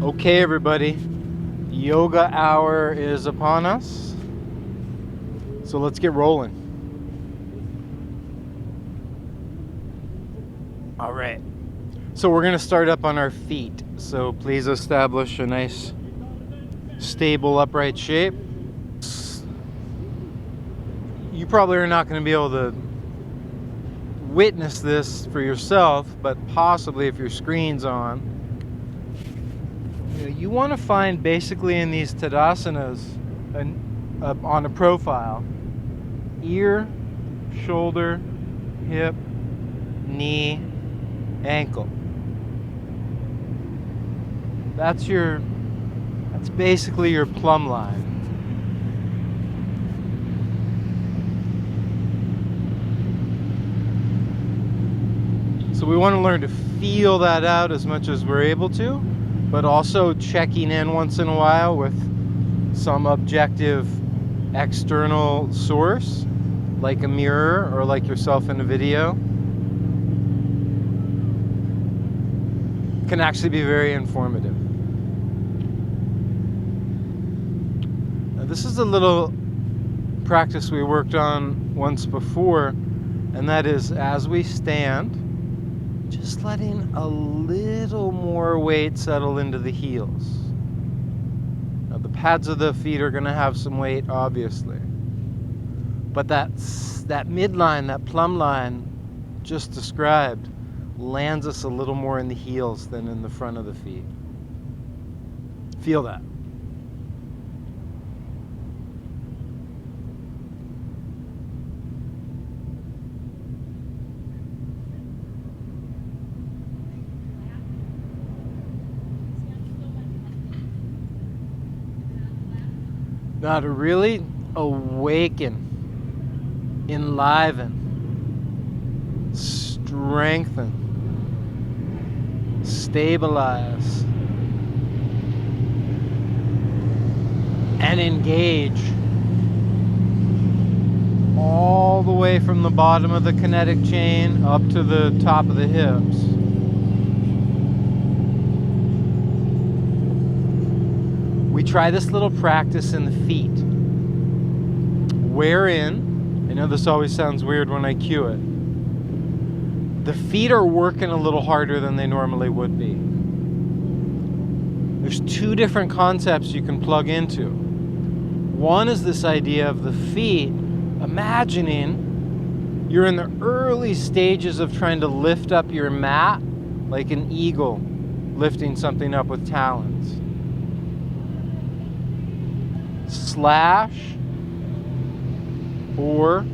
Okay, everybody, yoga hour is upon us, so let's get rolling. All right, so we're gonna start up on our feet, so please establish a nice stable upright shape. You probably are not going to be able to witness this for yourself, but possibly if your screen's on. You want to find basically in these Tadasanas on a profile, ear, shoulder, hip, knee, ankle. That's basically your plumb line. So we want to learn to feel that out as much as we're able to, but also checking in once in a while with some objective external source, like a mirror or like yourself in a video. Can actually be very informative. Now, this is a little practice we worked on once before, and that is as we stand, just letting a little more weight settle into the heels. Now, the pads of the feet are going to have some weight, obviously. But that midline, that plumb line just described, lands us a little more in the heels than in the front of the feet. Feel that. Now to really awaken, enliven, strengthen, stabilize, and engage all the way from the bottom of the kinetic chain up to the top of the hips. We try this little practice in the feet, wherein, I know this always sounds weird when I cue it, the feet are working a little harder than they normally would be. There's two different concepts you can plug into. One is this idea of the feet, imagining you're in the early stages of trying to lift up your mat, like an eagle lifting something up with talons. Slash, or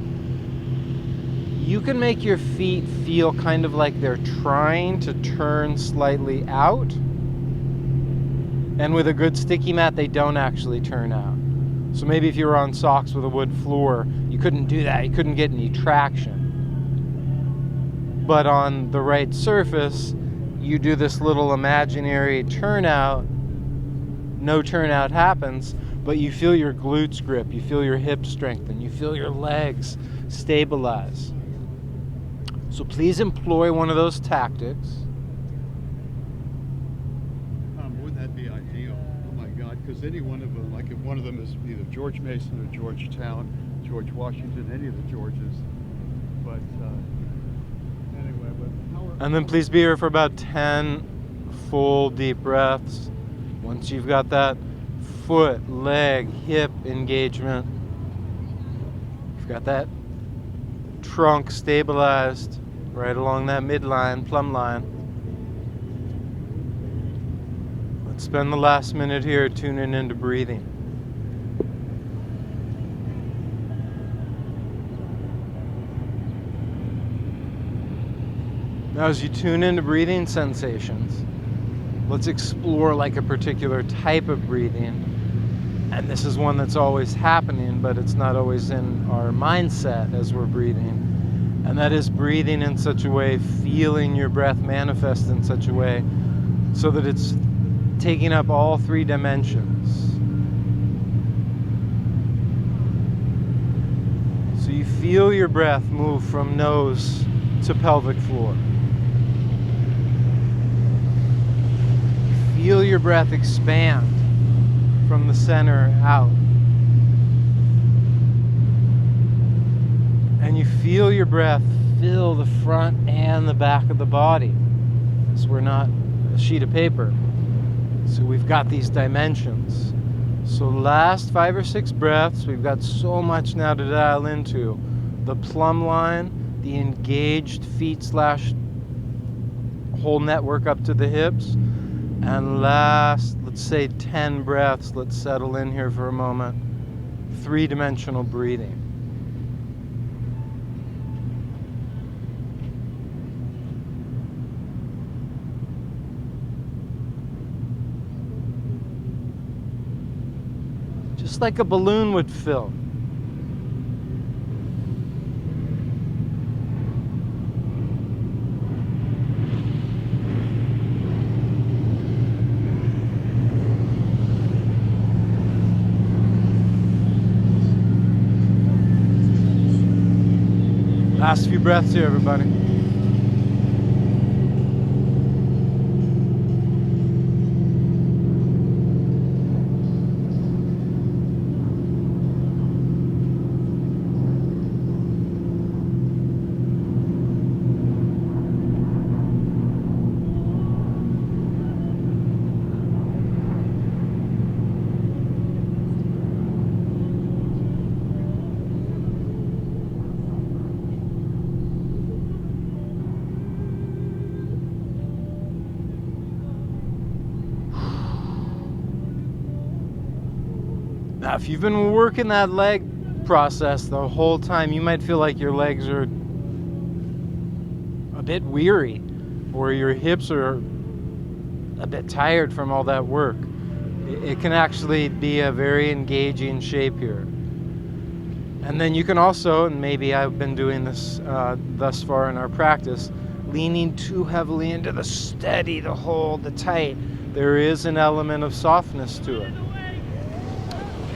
you can make your feet feel kind of like they're trying to turn slightly out, and with a good sticky mat they don't actually turn out. So maybe if you were on socks with a wood floor, you couldn't do that, you couldn't get any traction. But on the right surface, you do this little imaginary turnout, no turnout happens, but you feel your glutes grip, you feel your hips strengthen, you feel your legs stabilize. So please employ one of those tactics. Wouldn't that be ideal? Oh my God, because any one of them, like if one of them is either George Mason or Georgetown, George Washington, any of the Georges. But anyway, and then please be here for about 10 full deep breaths. Once you've got that foot, leg, hip engagement, you've got that trunk stabilized right along that midline, plumb line. Let's spend the last minute here tuning into breathing. Now as you tune into breathing sensations, let's explore like a particular type of breathing. And this is one that's always happening, but it's not always in our mindset as we're breathing. And that is breathing in such a way, feeling your breath manifest in such a way, so that it's taking up all three dimensions. So you feel your breath move from nose to pelvic floor. Feel your your breath expand from the center out. And you feel your breath fill the front and the back of the body. So we're not a sheet of paper. So we've got these dimensions. So last 5 or 6 breaths, we've got so much now to dial into. The plumb line, the engaged feet / whole network up to the hips. And last, let's say 10 breaths, let's settle in here for a moment. 3-dimensional breathing. Just like a balloon would fill. Last few breaths here, everybody. Now, if you've been working that leg process the whole time, you might feel like your legs are a bit weary, or your hips are a bit tired from all that work. It can actually be a very engaging shape here. And then you can also, and maybe I've been doing this thus far in our practice, leaning too heavily into the steady, the hold, the tight. There is an element of softness to it.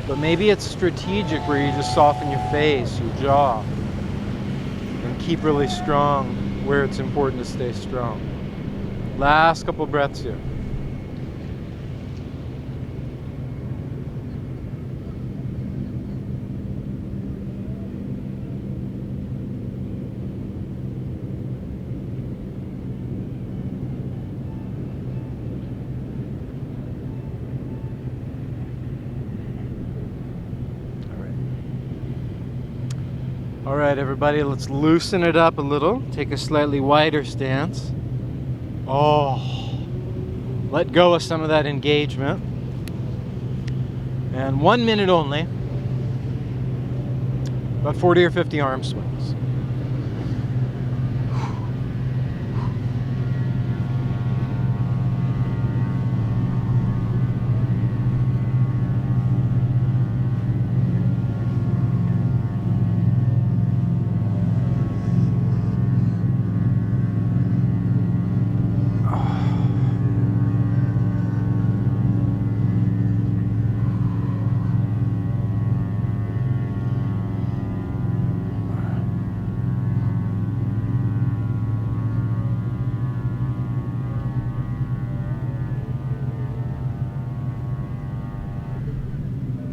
But maybe it's strategic where you just soften your face, your jaw, and keep really strong where it's important to stay strong. Last couple breaths here. All right, everybody, let's loosen it up a little. Take a slightly wider stance. Oh, let go of some of that engagement. And 1 minute only. About 40 or 50 arm swings.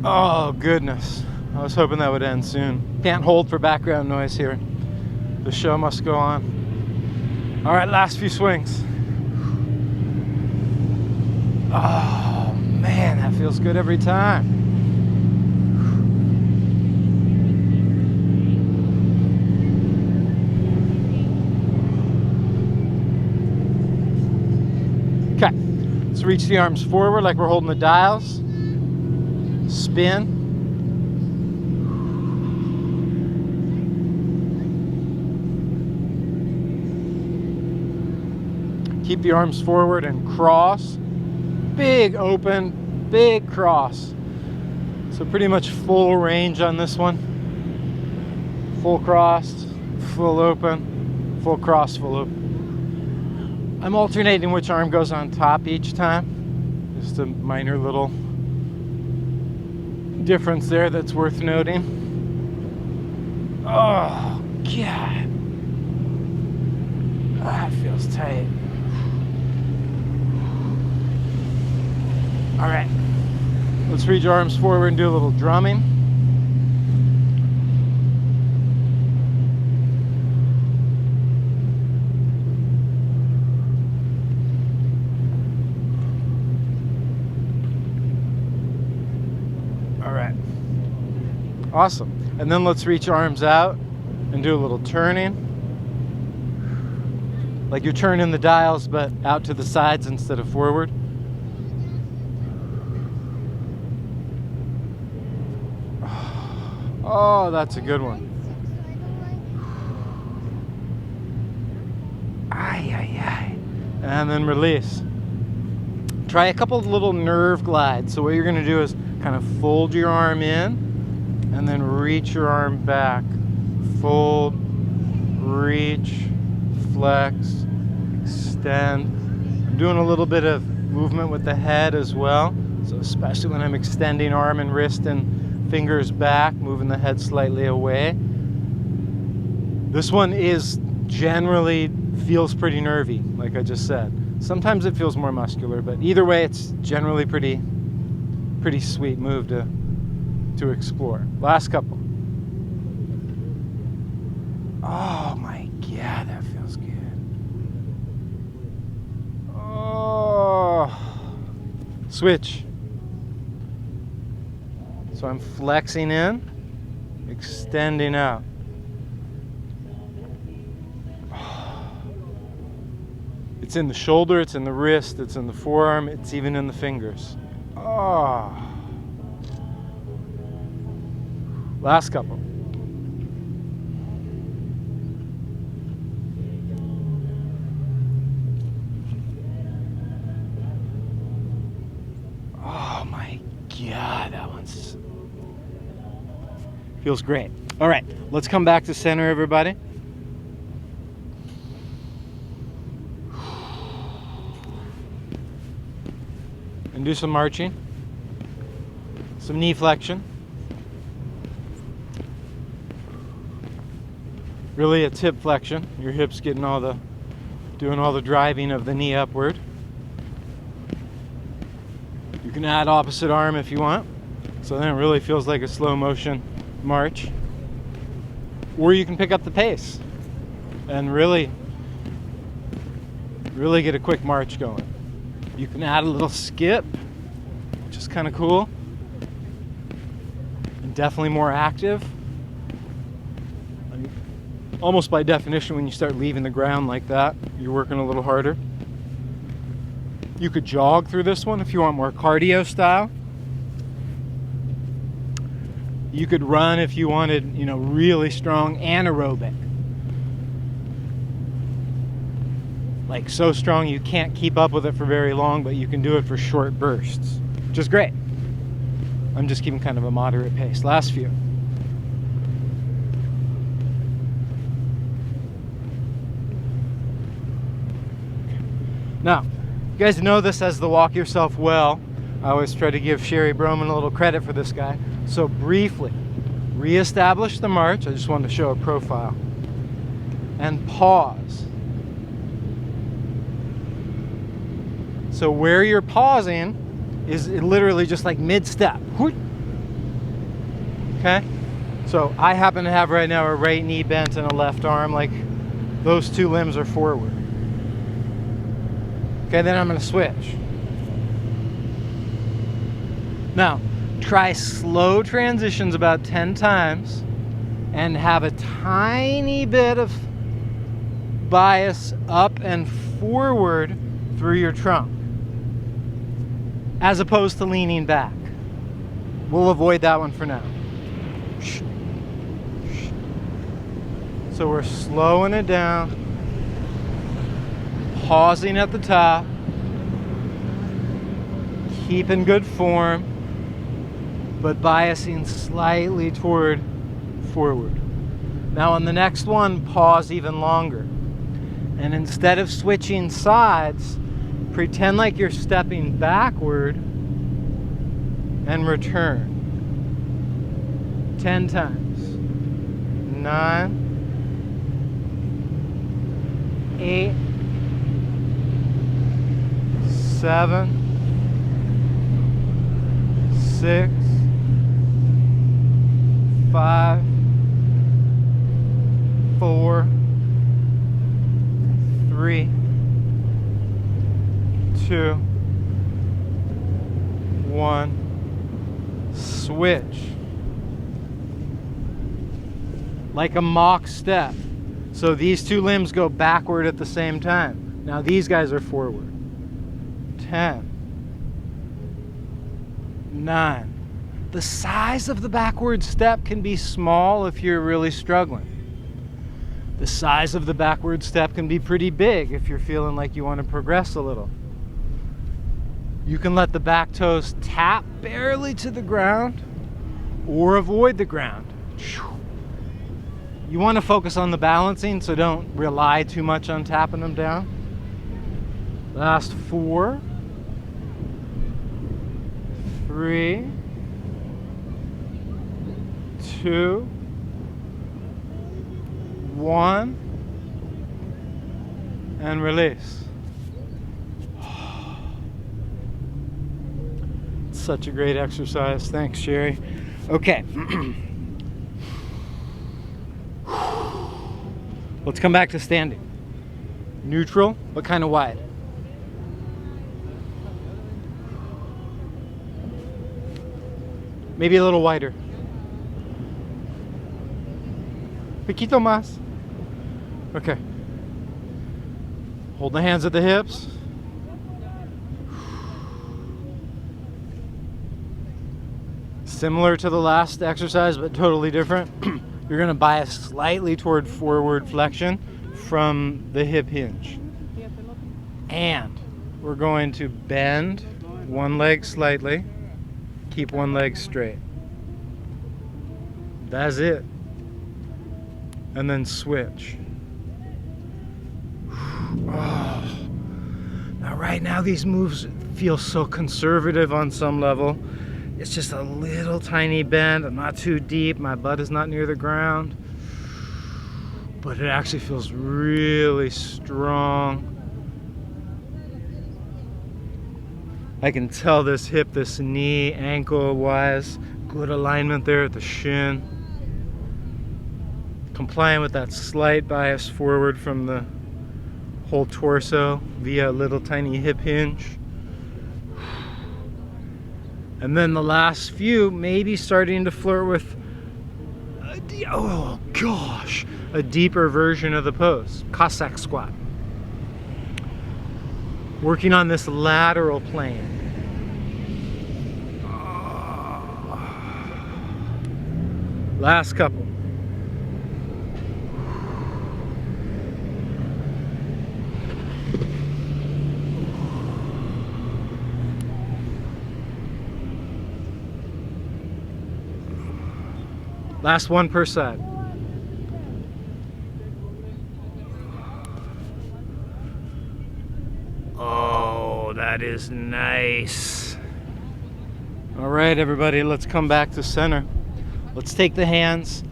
Oh, goodness. I was hoping that would end soon. Can't hold for background noise here. The show must go on. All right, last few swings. Oh, man, that feels good every time. Okay, let's reach the arms forward like we're holding the dials. Spin. Keep the arms forward and cross. Big open, big cross. So pretty much full range on this one. Full cross, full open, full cross, full open. I'm alternating which arm goes on top each time. Just a minor little difference there that's worth noting. Oh, God. That feels tight. All right. Let's reach our arms forward and do a little drumming. All right. Awesome. And then let's reach arms out and do a little turning. Like you're turning the dials, but out to the sides instead of forward. Oh, that's a good one. Ay, ay, ay. And then release. Try a couple of little nerve glides. So what you're going to do is kind of fold your arm in and then reach your arm back. Fold, reach, flex, extend. I'm doing a little bit of movement with the head as well. So especially when I'm extending arm and wrist and fingers back, moving the head slightly away. This one is generally feels pretty nervy, like I just said. Sometimes it feels more muscular, but either way, it's generally pretty sweet move to explore. Last couple. Oh my God, that feels good. Oh, switch. So I'm flexing in, extending out. It's in the shoulder, it's in the wrist, it's in the forearm, it's even in the fingers. Oh. Last couple. Oh my God, that one's feels great. All right, let's come back to center, everybody. And do some marching. Some knee flexion. Really it's hip flexion. Your hips getting doing all the driving of the knee upward. You can add opposite arm if you want. So then it really feels like a slow motion march. Or you can pick up the pace and really get a quick march going. You can add a little skip, which is kind of cool. And definitely more active. Almost by definition, when you start leaving the ground like that, you're working a little harder. You could jog through this one if you want more cardio style. You could run if you wanted, really strong anaerobic. Like so strong you can't keep up with it for very long, but you can do it for short bursts, which is great. I'm just keeping kind of a moderate pace. Last few. Now, you guys know this as the walk yourself well. I always try to give Sherry Broman a little credit for this guy. So briefly, reestablish the march. I just wanted to show a profile. And pause. So where you're pausing is literally just like mid-step. Okay? So I happen to have right now a right knee bent and a left arm. Like those two limbs are forward. Okay, then I'm going to switch. Now, try slow transitions about 10 times and have a tiny bit of bias up and forward through your trunk, as opposed to leaning back. We'll avoid that one for now. So we're slowing it down, pausing at the top, keeping good form, but biasing slightly toward forward. Now on the next one, pause even longer. And instead of switching sides, pretend like you're stepping backward and return. 10 times. 9, 8, 7, 6, 5, 4, 3, 2, 1. Switch. Like a mock step. So these two limbs go backward at the same time. Now these guys are forward. 10, 9. The size of the backward step can be small if you're really struggling. The size of the backward step can be pretty big if you're feeling like you want to progress a little. You can let the back toes tap barely to the ground or avoid the ground. You want to focus on the balancing, so don't rely too much on tapping them down. Last 4, 3, 2, 1, and release. It's such a great exercise. Thanks, Sherry. Okay. Let's come back to standing. Neutral, but kind of wide. Maybe a little wider. Poquito más. Okay. Hold the hands at the hips. Similar to the last exercise, but totally different. You're going to bias slightly toward forward flexion from the hip hinge. And we're going to bend one leg slightly. Keep one leg straight. That's it. And then switch. Oh. Now, right now, these moves feel so conservative on some level. It's just a little tiny bend. I'm not too deep. My butt is not near the ground. But it actually feels really strong. I can tell this hip, this knee, ankle-wise, good alignment there at the shin. Complying with that slight bias forward from the whole torso via a little tiny hip hinge. And then the last few, maybe starting to flirt with, oh gosh, a deeper version of the pose, Cossack squat. Working on this lateral plane. Last couple. Last one per side. Oh, that is nice. All right, everybody, let's come back to center. Let's take the hands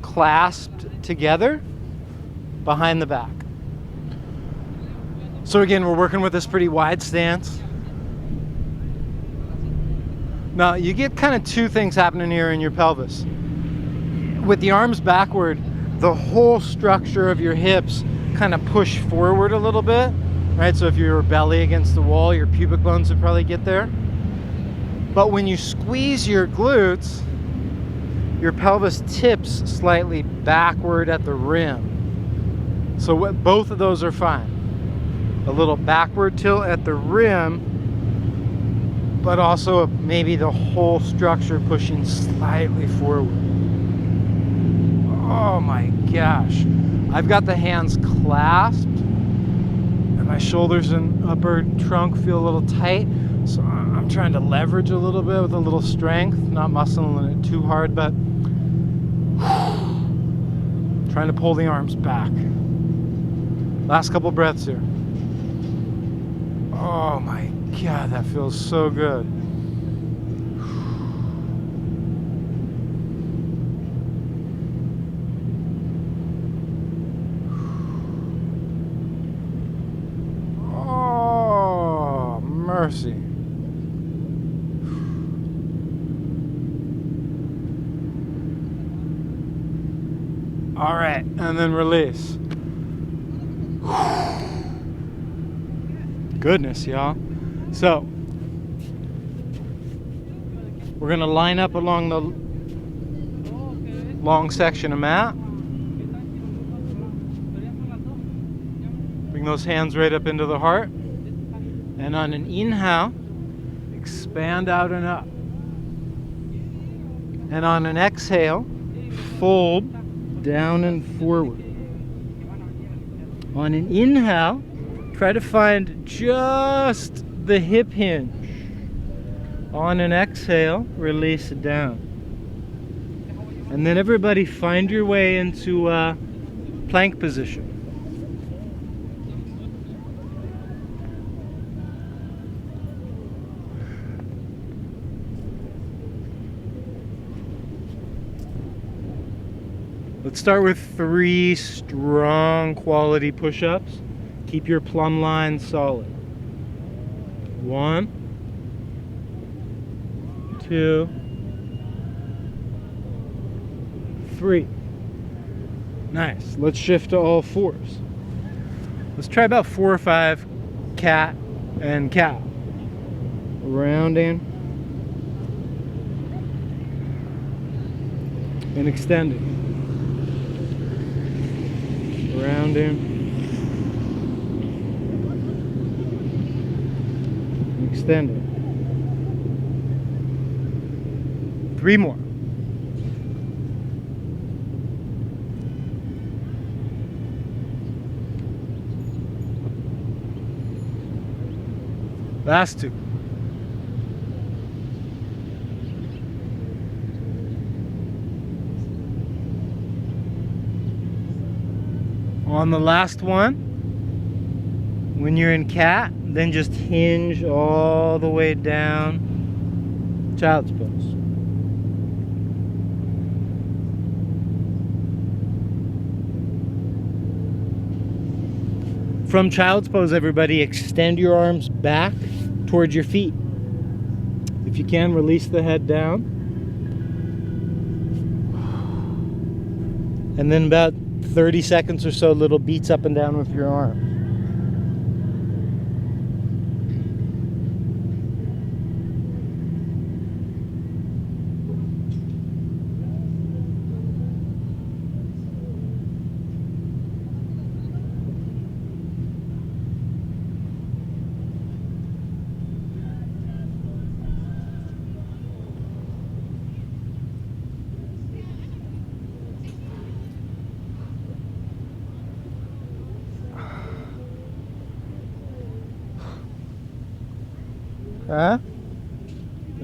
clasped together behind the back. So again, we're working with this pretty wide stance. Now, you get kind of two things happening here in your pelvis. With the arms backward, the whole structure of your hips kind of push forward a little bit, right? So if your belly against the wall, your pubic bones would probably get there. But when you squeeze your glutes, your pelvis tips slightly backward at the rim. So both of those are fine. A little backward tilt at the rim, but also maybe the whole structure pushing slightly forward. Oh my gosh. I've got the hands clasped and my shoulders and upper trunk feel a little tight. So I'm trying to leverage a little bit with a little strength, not muscling it too hard, but trying to pull the arms back. Last couple breaths here. Oh my God, that feels so good. Oh, mercy. All right, and then release. Goodness, y'all. So, we're gonna line up along the long section of mat. Bring those hands right up into the heart. And on an inhale, expand out and up. And on an exhale, fold down and forward. On an inhale, try to find just the hip hinge. On an exhale, release it down. And then everybody find your way into plank position. Let's start with 3 strong quality push-ups. Keep your plumb line solid. 1, 2, 3. Nice. Let's shift to all 4s. Let's try about 4 or 5 cat and cow. Rounding and extending. Rounding, extending. 3 more. Last 2. On the last one, when you're in cat, then just hinge all the way down, child's pose. From child's pose, everybody, extend your arms back towards your feet. If you can, release the head down. And then about 30 seconds or so, little beats up and down with your arm.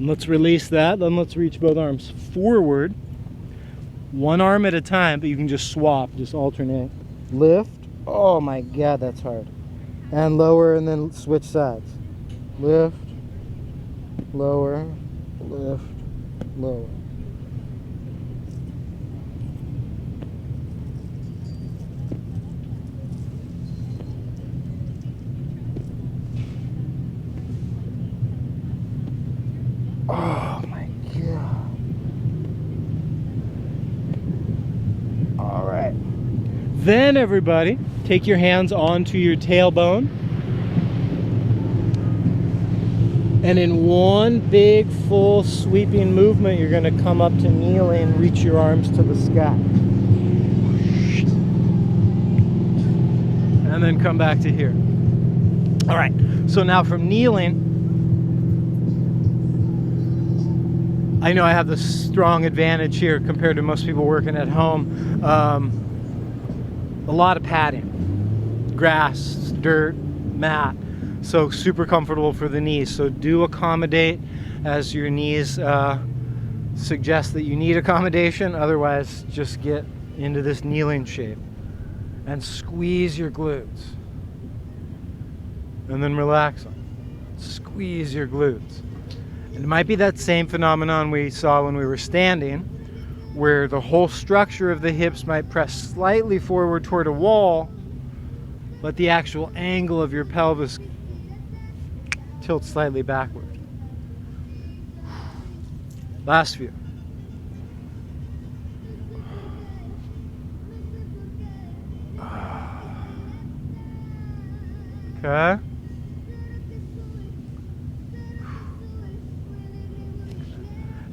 And let's release that. Then let's reach both arms forward, 1 arm at a time, but you can just swap, just alternate. Lift. Oh my God, that's hard. And lower, and then switch sides. Lift, lower, lift, lower. Oh my God. All right. Then everybody, take your hands onto your tailbone. And in one big, full, sweeping movement, you're going to come up to kneeling and reach your arms to the sky. And then come back to here. All right. So now from kneeling, I know I have the strong advantage here compared to most people working at home. A lot of padding, grass, dirt, mat, so super comfortable for the knees. So do accommodate as your knees suggest that you need accommodation. Otherwise, just get into this kneeling shape and squeeze your glutes. And then relax them. Squeeze your glutes. And it might be that same phenomenon we saw when we were standing, where the whole structure of the hips might press slightly forward toward a wall, but the actual angle of your pelvis tilts slightly backward. Last few. Okay.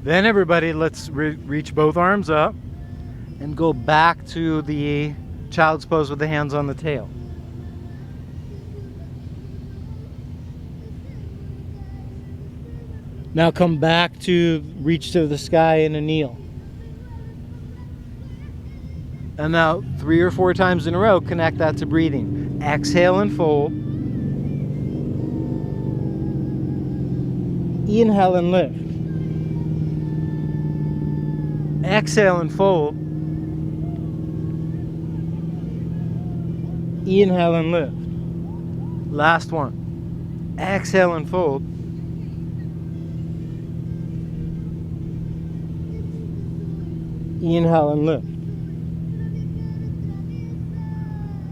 Then everybody, let's reach both arms up and go back to the child's pose with the hands on the tail. Now come back to reach to the sky in a kneel. And now 3 or 4 times in a row, connect that to breathing. Exhale and fold. Inhale and lift. Exhale and fold. Inhale and lift. Last one. Exhale and fold. Inhale and lift.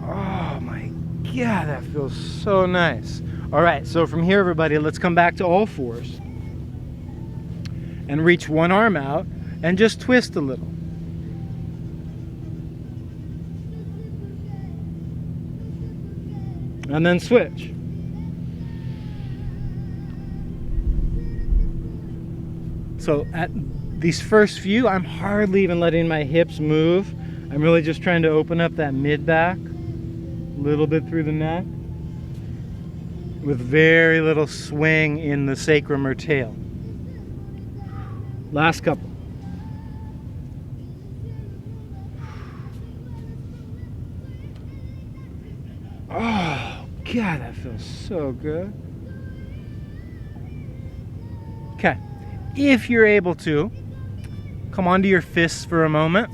Oh my God, that feels so nice. All right, so from here, everybody, let's come back to all fours and reach one arm out and just twist a little. And then switch. So at these first few, I'm hardly even letting my hips move. I'm really just trying to open up that mid-back, a little bit through the neck, with very little swing in the sacrum or tail. Last couple. Oh, God, that feels so good. Okay, if you're able to, come onto your fists for a moment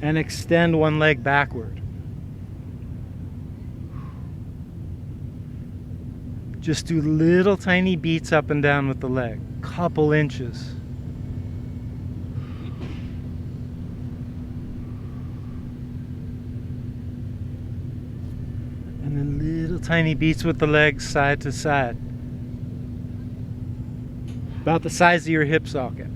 and extend one leg backward. Just do little tiny beats up and down with the leg, couple inches. And then little tiny beats with the legs side to side. About the size of your hip socket.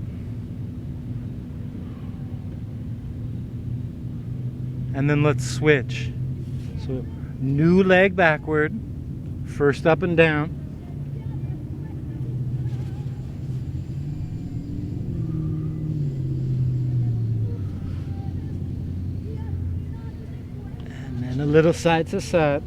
And then let's switch. So new leg backward, first up and down. And then a little side to side.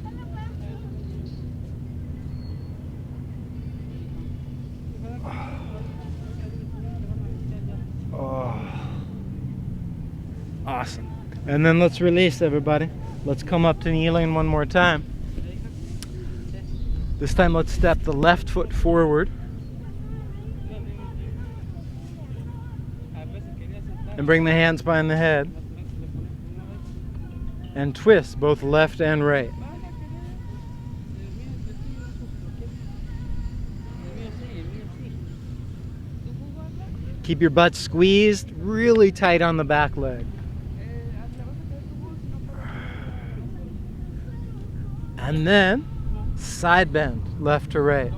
Awesome. And then let's release, everybody. Let's come up to kneeling one more time. This time let's step the left foot forward and bring the hands behind the head and twist both left and right. Keep your butt squeezed really tight on the back leg. And then side bend, left to right.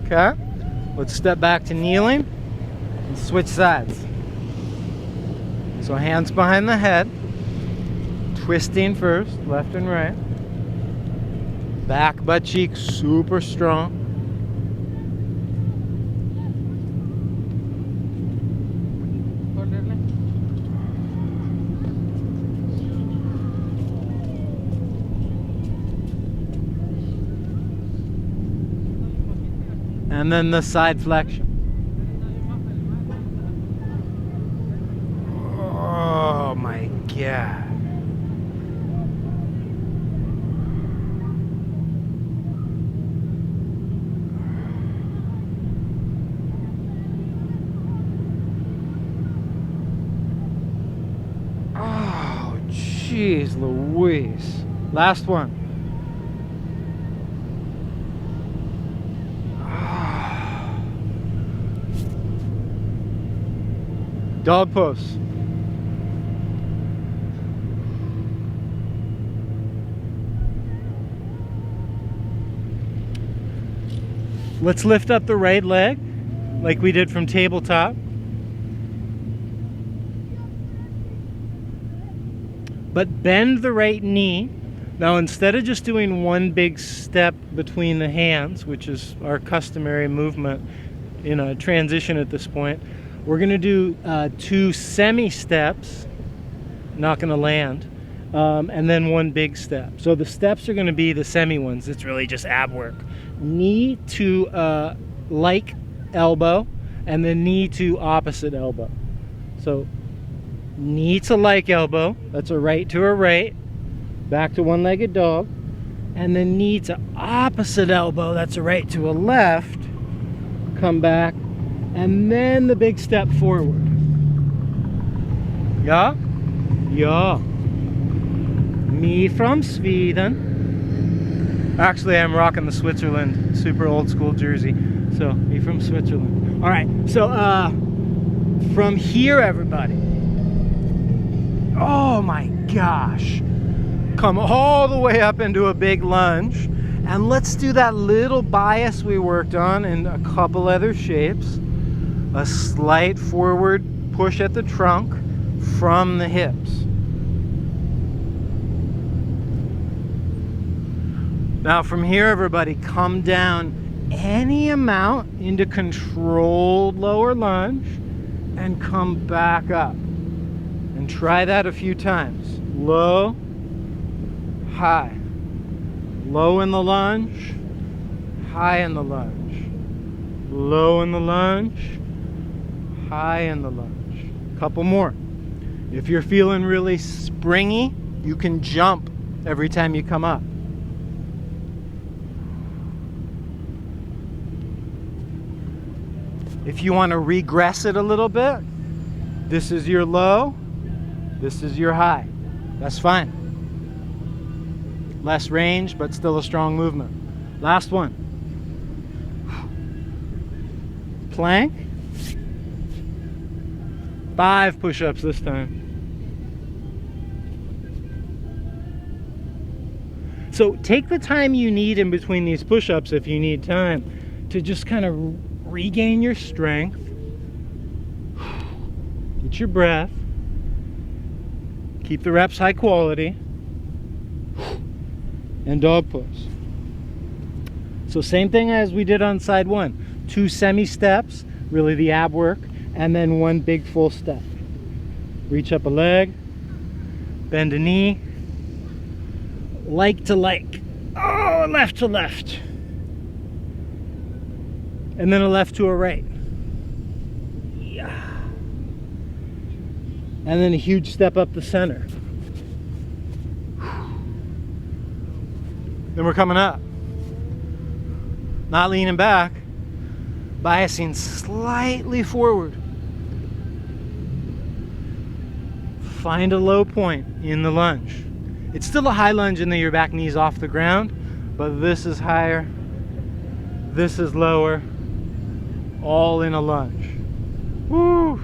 Okay, let's step back to kneeling and switch sides. So hands behind the head, twisting first, left and right. Back butt cheek super strong. And then the side flexion. Oh my God. Jeez Louise. Last one. Dog pose. Let's lift up the right leg like we did from tabletop. But bend the right knee. Now, instead of just doing one big step between the hands, which is our customary movement in a transition at this point, we're going to do 2 semi-steps, not going to land, and then 1 big step. So the steps are going to be the semi ones. It's really just ab work. Knee to like elbow, and then knee to opposite elbow. So knee to like elbow, that's a right to a right, back to one-legged dog, and then knee to opposite elbow, that's a right to a left, come back, and then the big step forward. Ja? Ja. Me from Sweden. Actually, I'm rocking the Switzerland super old school jersey. So, me from Switzerland. All right, so from here, everybody. Oh my gosh. Come all the way up into a big lunge. And let's do that little bias we worked on in a couple other shapes. A slight forward push at the trunk from the hips. Now from here, everybody, come down any amount into controlled lower lunge and come back up. And try that a few times. Low, high. Low in the lunge, high in the lunge. Low in the lunge, high in the lunge. Couple more. If you're feeling really springy, you can jump every time you come up. If you want to regress it a little bit, this is your low, this is your high. That's fine. Less range, but still a strong movement. Last one. Plank. 5 push-ups this time. So take the time you need in between these push-ups if you need time to just kind of regain your strength. Get your breath. Keep the reps high quality. And dog pose. So same thing as we did on side 1. 2 semi-steps, really the ab work, and then 1 big full step. Reach up a leg, bend a knee, like to like, oh, left to left. And then a left to a right. Yeah. And then a huge step up the center. Then we're coming up. Not leaning back, biasing slightly forward. Find a low point in the lunge. It's still a high lunge in that your back knee's off the ground, but this is higher, this is lower, all in a lunge. Woo!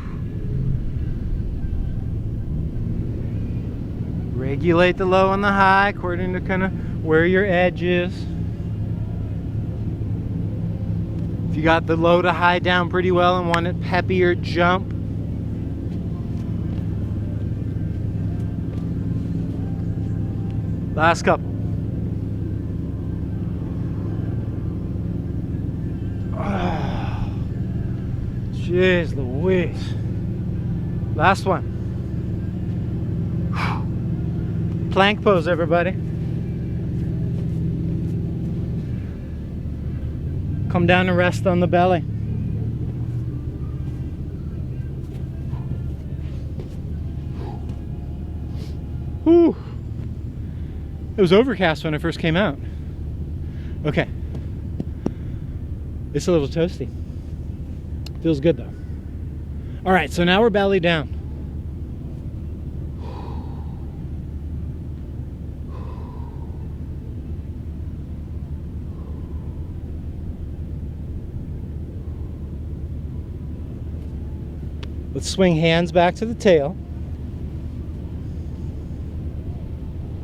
Regulate the low and the high according to kind of where your edge is. If you got the low to high down pretty well and want it peppier, jump. Last couple. Oh, jeez Louise. Last one. Plank pose, everybody. Come down and rest on the belly. Whew. It was overcast when I first came out. Okay. It's a little toasty. Feels good though. All right, so now we're belly down. Let's swing hands back to the tail.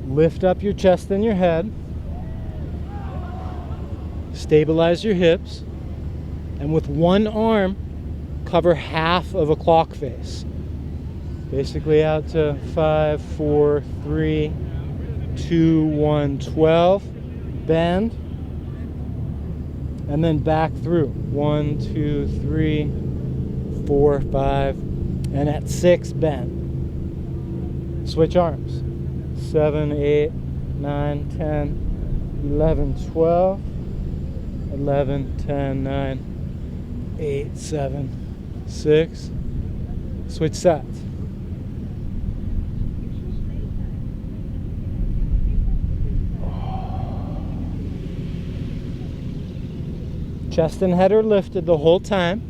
Lift up your chest and your head. Stabilize your hips. And with one arm, cover half of a clock face. Basically out to 5, 4, 3, 2, 1, 12. Bend. And then back through. 1, 2, 3, 4, 5. And at 6, bend. Switch arms. 7, 8, 9, 10, 11, 12. 11, 10, 9, 8, 7, 6. Switch sides. Chest and head are lifted the whole time.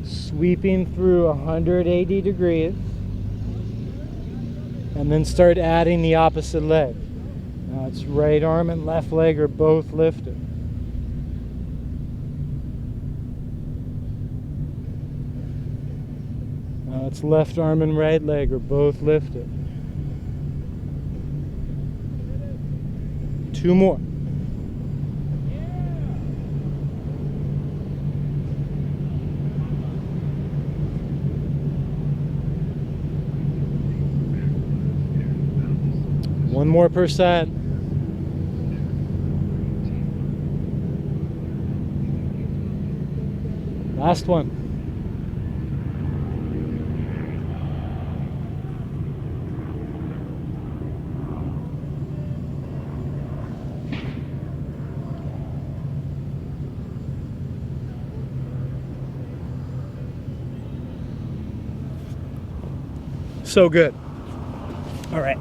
Sweeping through 180 degrees. And then start adding the opposite leg. Now it's right arm and left leg are both lifted. Now it's left arm and right leg are both lifted. 2 more. One more per side. Last one. So good. All right.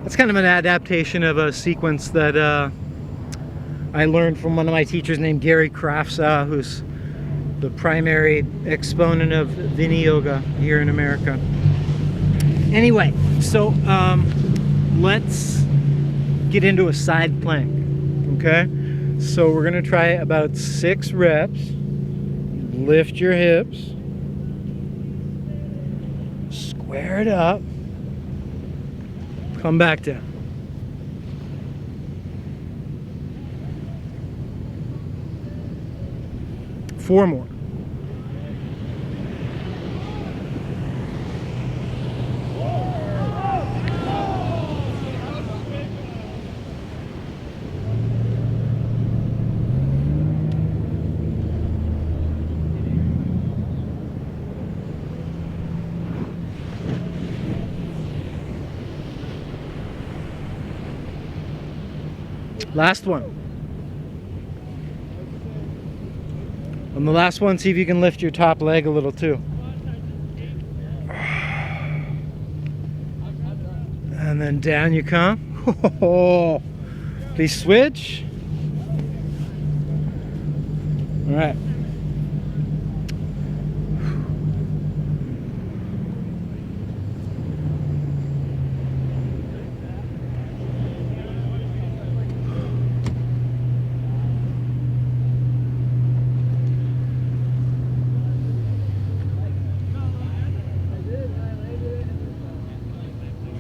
That's kind of an adaptation of a sequence that I learned from one of my teachers named Kraftsow, who's the primary exponent of Viniyoga here in America. Anyway, so let's get into a side plank, okay? So we're gonna try about 6 reps. Lift your hips. Square it up. Come back down. Four more. Last one. On the last one, see if you can lift your top leg a little too. And then down you come. Please switch. All right.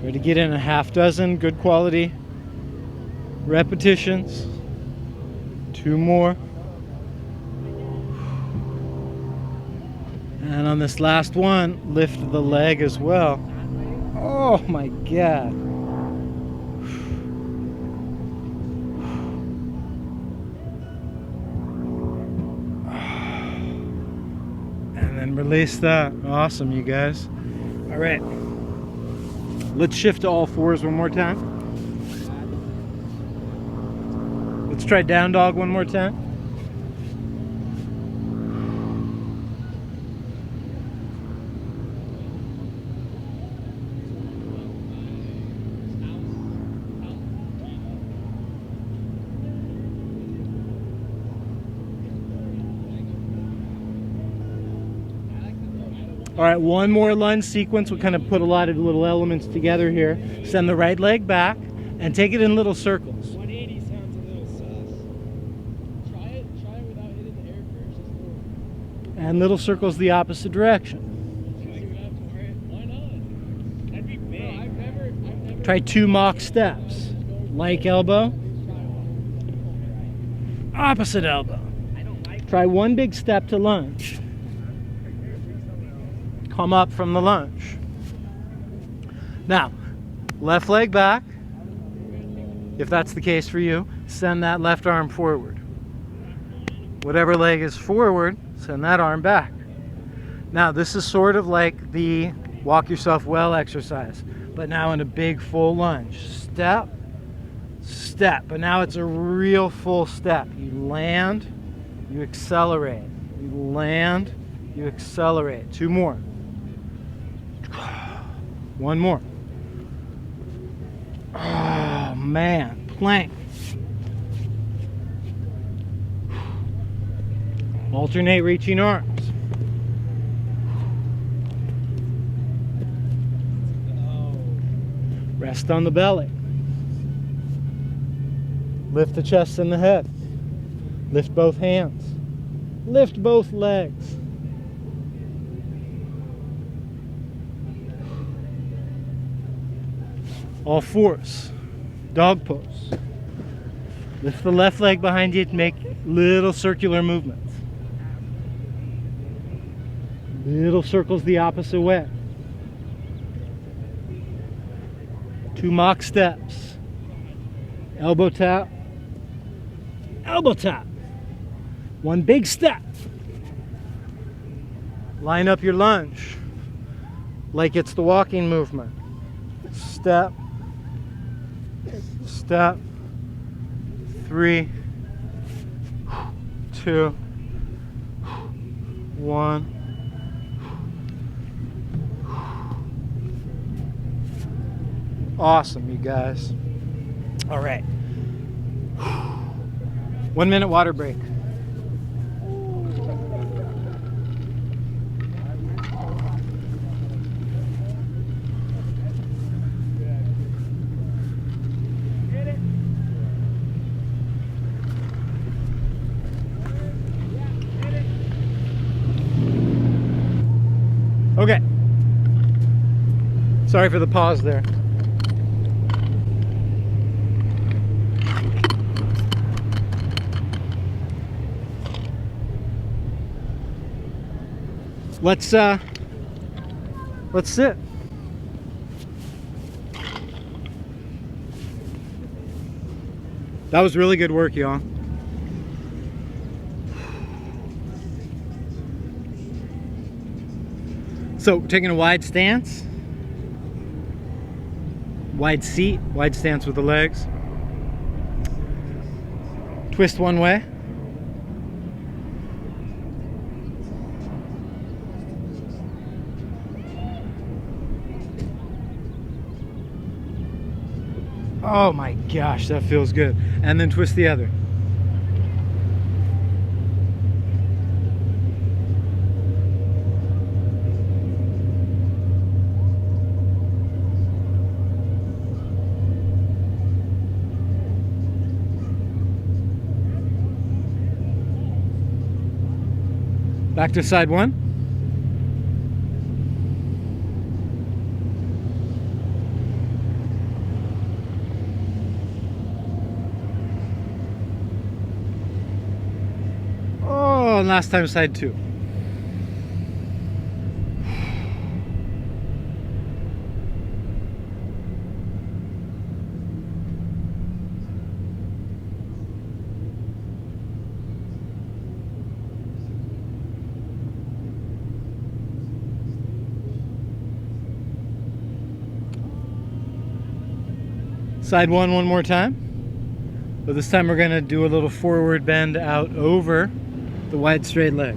Try to get in a half dozen good quality repetitions. 2 more. And on this last one, lift the leg as well. Oh my God. And then release that. Awesome, you guys. All right. Let's shift to all 4s one more time. Let's try down dog one more time. All right, one more lunge sequence. We kind of put a lot of little elements together here. Send the right leg back and take it in little circles. 180 sounds a little sus. Try it without hitting the air first. And little circles the opposite direction. Why not? That'd be big. No, I've never Try 2 mock steps. Like elbow. opposite elbow. Try one big step to lunge. Come up from the lunge. Now, left leg back. If that's the case for you, send that left arm forward. Whatever leg is forward, send that arm back. Now, this is sort of like the walk yourself well exercise, but now in a big full lunge. Step, step, but now it's a real full step. You land, you accelerate. You land, you accelerate. 2 more. 1 more. Oh man, plank. Alternate reaching arms. Rest on the belly. Lift the chest and the head. Lift both hands. Lift both legs. All fours. Dog pose. Lift the left leg behind you to make little circular movements. Little circles the opposite way. 2 mock steps. Elbow tap. Elbow tap. 1 big step. Line up your lunge like it's the walking movement. Step. Step. 3, 2, 1. Awesome, you guys. All right. 1 minute water break. Okay. Sorry for the pause there. Let's sit. That was really good work, y'all. So, taking a wide stance, wide seat, wide stance with the legs. Twist one way. Oh my gosh, that feels good. And then twist the other. Back to side one. Oh, and last time side two. Side one more time. But this time we're going to do a little forward bend out over the wide straight leg.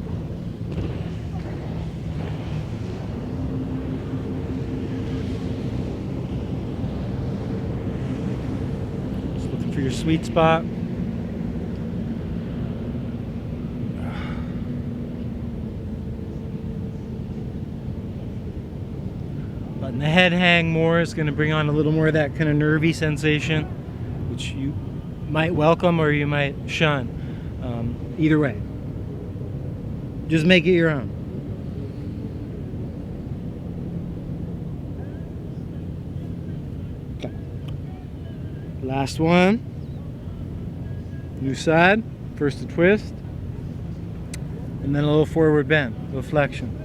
Just looking for your sweet spot. Letting the head hang more is going to bring on a little more of that kind of nervy sensation, which you might welcome or you might shun. Either way, just make it your own. Okay. Last one. New side. First a twist, and then a little forward bend, a little flexion.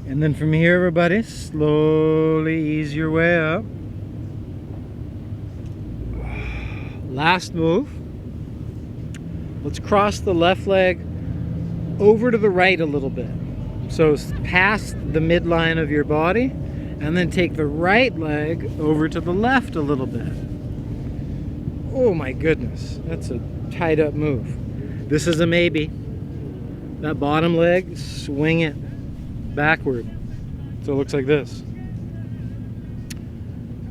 And then from here, everybody, slowly ease your way up. Last move. Let's cross the left leg over to the right a little bit. So past the midline of your body, and then take the right leg over to the left a little bit. Oh my goodness, that's a tied up move. This is a maybe. That bottom leg, swing it backward, so it looks like this.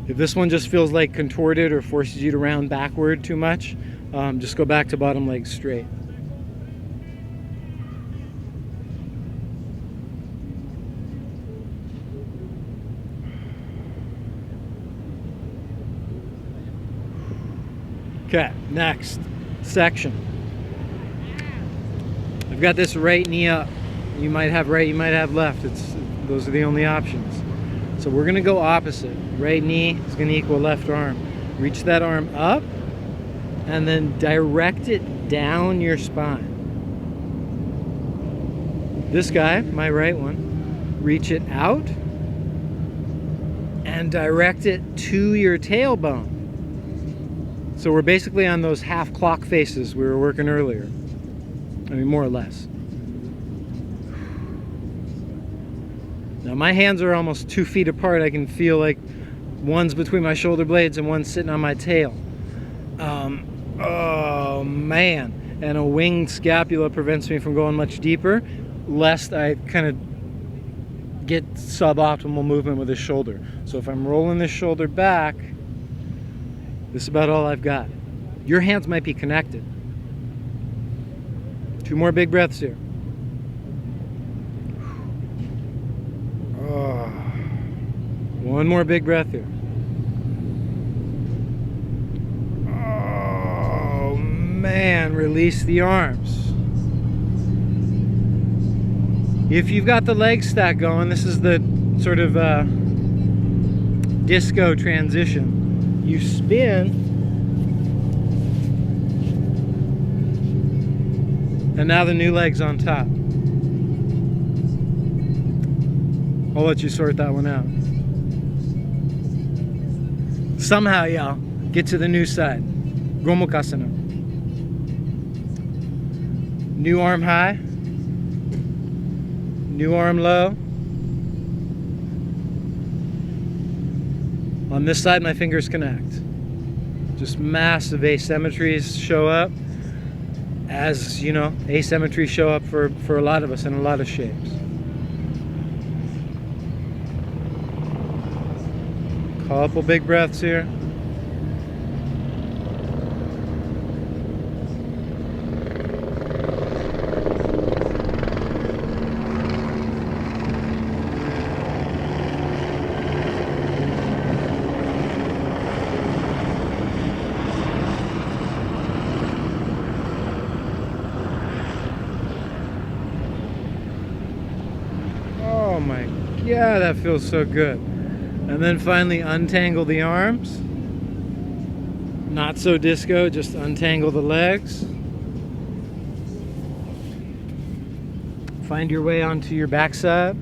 If this one just feels like contorted or forces you to round backward too much, just go back to bottom leg straight. Okay, next section. I've got this right knee up. You might have right, you might have left. Those are the only options. So we're gonna go opposite. Right knee is gonna equal left arm. Reach that arm up and then direct it down your spine. This guy, my right one, reach it out and direct it to your tailbone. So we're basically on those half clock faces we were working earlier. I mean, more or less. Now my hands are almost 2 feet apart. I can feel like one's between my shoulder blades and one's sitting on my tail. Oh man. And a winged scapula prevents me from going much deeper, lest I kind of get suboptimal movement with this shoulder. So if I'm rolling this shoulder back, this is about all I've got. Your hands might be connected. 2 more big breaths here. Oh. 1 more big breath here. Oh man, release the arms. If you've got the leg stack going, this is the sort of disco transition. You spin, and now the new leg's on top. I'll let you sort that one out. Somehow, y'all, get to the new side. Gomukhasana. New arm high. New arm low. On this side, my fingers connect. Just massive asymmetries show up. As you know, asymmetries show up for a lot of us in a lot of shapes. Couple big breaths here. Oh my God, that feels so good. And then finally untangle the arms. Not so disco, just untangle the legs. Find your way onto your backside.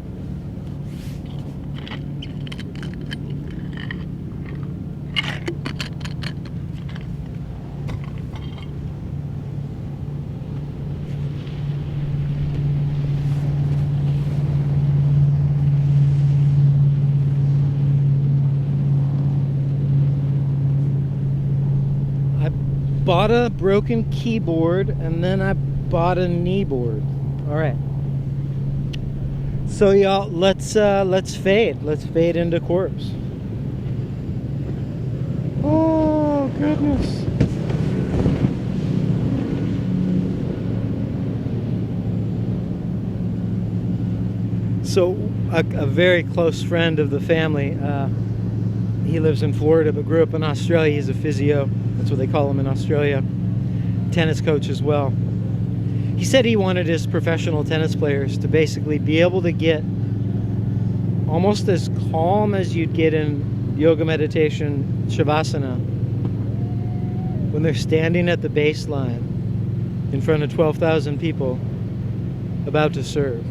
Bought a broken keyboard and then I bought a knee board. All right. So y'all, let's fade. Let's fade into corpse. Oh. goodness. So a very close friend of the family, he lives in Florida but grew up in Australia. He's a physio. That's what they call him in Australia. Tennis coach as well. He said he wanted his professional tennis players to basically be able to get almost as calm as you'd get in yoga meditation, Shavasana, when they're standing at the baseline in front of 12,000 people about to serve.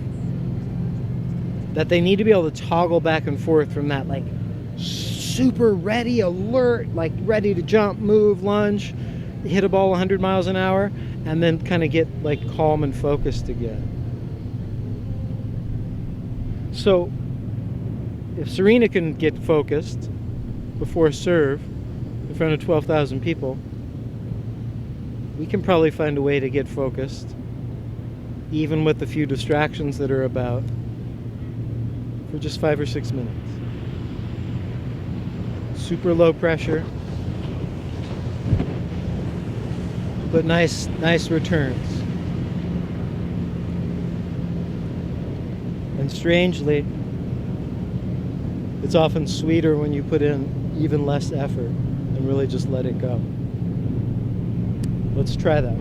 That they need to be able to toggle back and forth from that like super ready, alert, like ready to jump, move, lunge, hit a ball 100 miles an hour, and then kind of get like calm and focused again. So if Serena can get focused before serve in front of 12,000 people, we can probably find a way to get focused, even with the few distractions that are about, for just 5 or 6 minutes. Super low pressure, but nice returns. And strangely, it's often sweeter when you put in even less effort and really just let it go. Let's try that.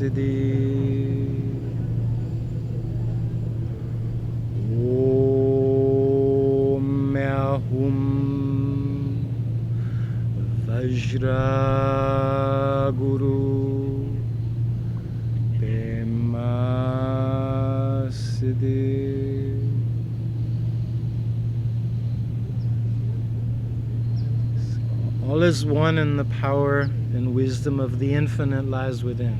Siddhi. Om Ahum Vajra Guru Pema Siddhi. All is one, and the power and wisdom of the infinite lies within.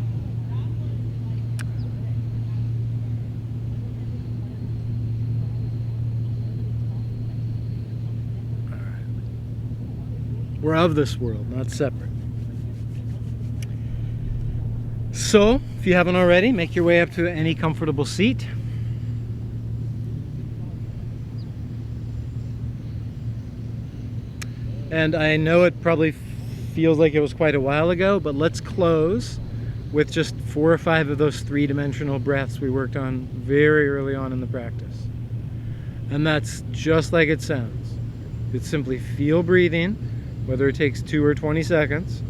All right. We're of this world, not separate. So, if you haven't already, make your way up to any comfortable seat. And I know it probably feels like it was quite a while ago, but let's close with just 4 or 5 of those 3-dimensional breaths we worked on very early on in the practice. And that's just like it sounds. It's simply feel breathing, whether it takes 2 or 20 seconds.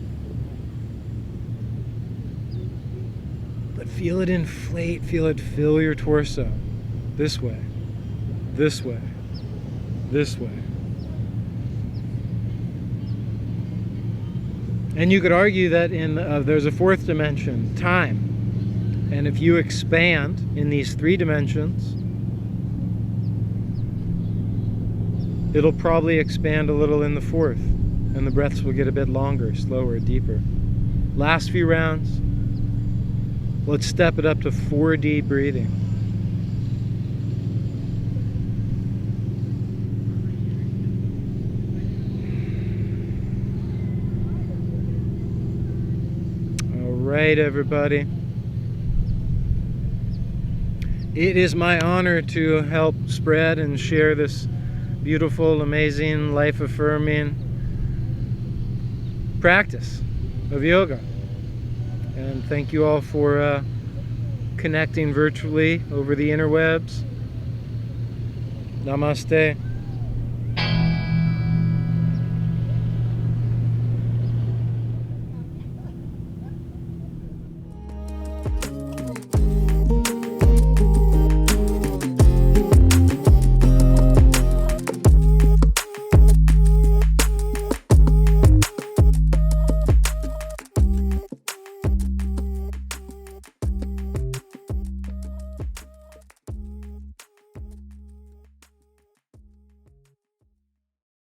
But feel it inflate, feel it fill your torso. This way, this way, this way. And you could argue that there's a 4th dimension, time. And if you expand in these 3 dimensions, it'll probably expand a little in the 4th. And the breaths will get a bit longer, slower, deeper. Last few rounds, let's step it up to 4D breathing. Right, everybody. It is my honor to help spread and share this beautiful, amazing, life-affirming practice of yoga. And thank you all for connecting virtually over the interwebs. Namaste.